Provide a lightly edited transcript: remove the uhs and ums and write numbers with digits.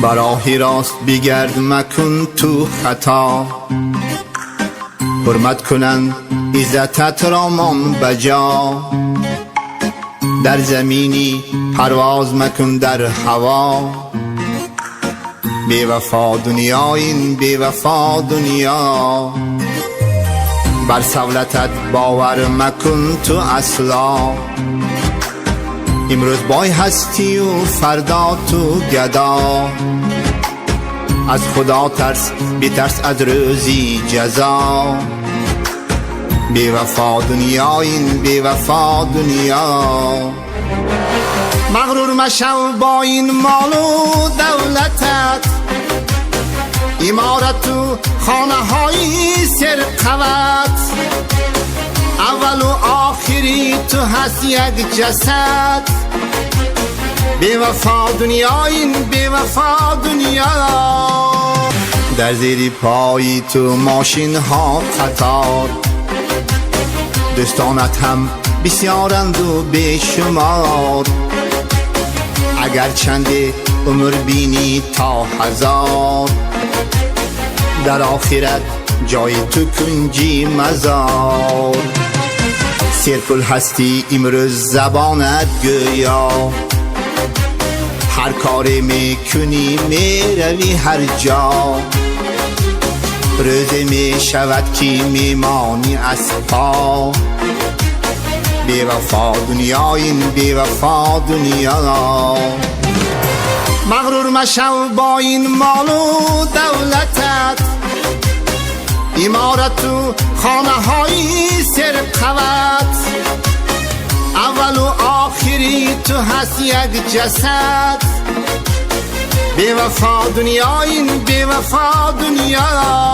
براهی راست بگرد مکن تو خطا، حرمت کنند عزتت را مان بجا. در زمینی پرواز مکن در هوا، بی وفا دنیا این بی وفا دنیا. بر سولتت باور مکن تو اصلا، امروز بای هستی و فردا تو گدا. از خدا ترس بترس از روزی جزا، بی وفا دنیا این بی وفا دنیا. مغرور مشو با این مال و دولتت، عمارت و خانه های سرقوت. اول و آخری تو هست یک جسد، بی وفا دنیا این بی وفا دنیا. در زیر پای تو ماشین ها قطار، دوستانت هم بسیارند و بیشمار. اگر چند عمر بینی تا 1000، در آخرت جای تو کنجی مزار. سرکل هستی امروز زبانت گویا، هر کاری میکنی میروی هر جا. روزی میشود که میمانی از پا، بی وفا دنیا این بی وفا دنیا. مغرور مشو با این مال و دولتت، عمارت و خانه های سرقوت. اول و آخری تو هست یک جسد، بی وفا دنیا این بی وفا دنیا.